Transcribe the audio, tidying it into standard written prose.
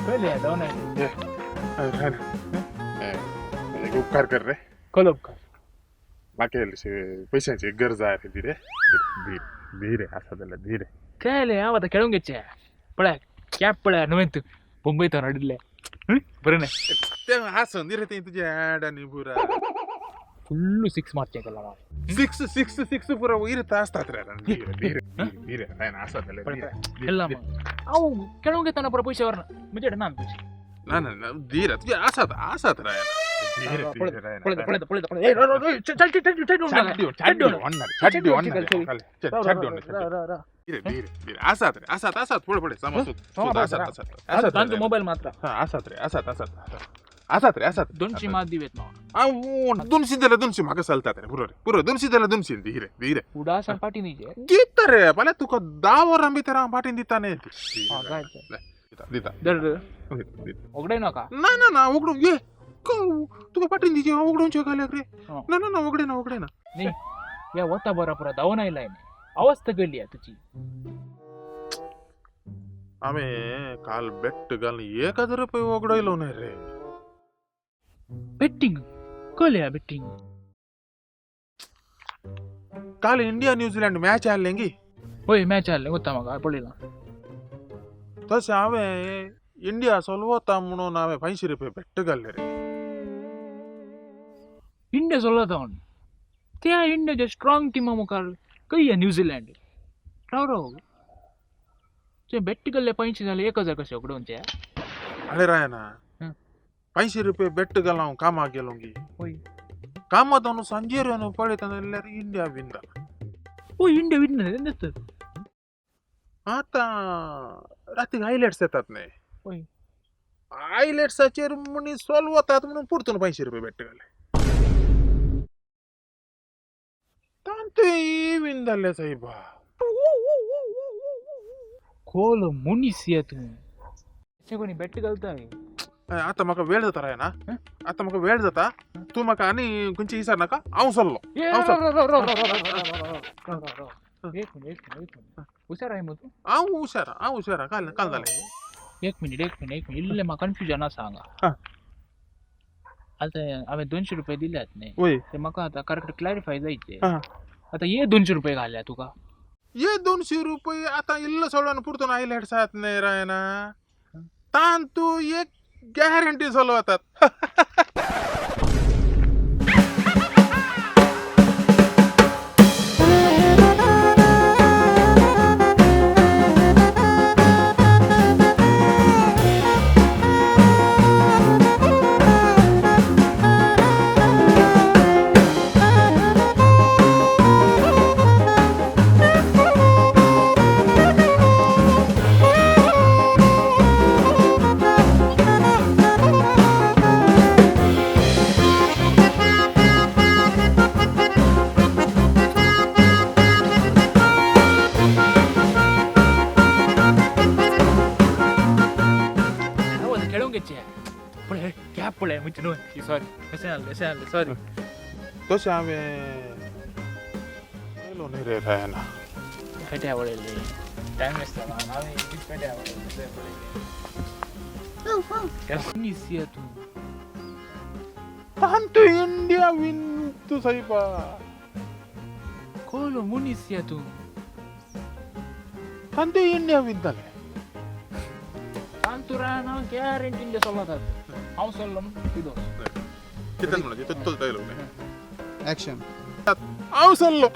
कळले जाऊन आहे उपकार कर रे कळप का बाकी पैशांची गरज आहे रे धीरे धीरे असा त्याला धीरे कळले आता खेळून घ्यायचे पळा कॅप पळा नव्हे मुंबईत नडले बरं नाही ते हसून धीरे ते तुझ्या अडाणी पुरा फुल्ल सिक्स मारते त्याला सिक्स सिक्स सिक्स पुरा इरत असतात रे धीरे धीरे धीरे नाही ना असा त्याला खेळला मग अहो खेळून घेताना बरं पैशावर म्हणजे ना पैसे ना धीरे तुझ्या असात असात राहायला धीरे धीरे राहायला पळत पळत पळत असात रे असात असात पुढे पुढे समज असात असात मोबाईल मात्र असात रे असात असात असात रे असात 200 मात दिवेत ना 200 त्याला 200 म्हाका चलतात रे पुरो 200 त्याला 200 धीरे धीरे उडासा पाठी नाही जे गीत रे पहिले तुका 10 वर आंबी तर पाठी दिता नाही दिता दर ओगडे नका ना ना ना उघडून ये तुका पाठी दिजे उघडून चेकाले रे ना ना ना उघडे ना नाही या होता बरा परत धाव नाही लाईन अवस्था गेली आहे तुझी आम्ही काल बेट घाल 1000 रुपये उघडायलो नाही रे बेटिंग कळले बेटिंग काल इंडिया न्यूझीलैंड मॅच आलेंगी होय मॅच आले होता मग पडलेला तसे आम्ही इंडिया सोलवता म्हणून आम्ही 500 रुपये बेट घालले रे इंडिया सोलवता म्हणून त्या इंडियाच्या स्ट्रॉंग टीमा मुखार काही आहे न्यूझीलंड राव ते बेट गल्ले 500 झाले 1000 कसे उघडून त्या अरे राय ना 500 रुपये बेट घालाव कामा गेलोंगी होय कामात संजय रेनु पडे इंडिया विंदा हो इंडिया विन नसतं आता रात्री हायलाइट्स येतात नाही होय हायलाइट्सचे म्हणे सॉल्व होतात म्हणून पुढतून 500 रुपये बेट घाले तांते विंदाले साहेबा खोल मुनिसिया तू कोणी बेट घालताय आता मका वेळ जाता राय ना आता मका वेळ जाता तू मका आणि कोणची विचार नका आऊ चाललो हुशार आहे मग तू आऊ हुशार काल झाले एक मिनिट इल्ले मग कन्फ्युजन सांगा आता आम्ही 200 रुपये दिल्यात नाही ते मका आता करेक्ट क्लॅरिफाय जायचे आता ये 200 रुपये घाल्या तुका ये 200 रुपये आता इल्ल सोडून पुरतून हायलाइट्स आत नाही राय ना तान तू एक गॅरंटी सोलवतात सॉरी तसे आम्ही नाही रे राय ना फेट्या वळले टाइम वेस्ट तू तांतो इंडिया विन तू साहेबा खोल मुनिसिया तू तांतो इंडिया विन झाले तांतुराना गॅरंटी इंडिया सोलवतात हाऊ सोलम तिदो किती म्हणलं तो डायलॉग नाही ऍक्शन आऊ चाललो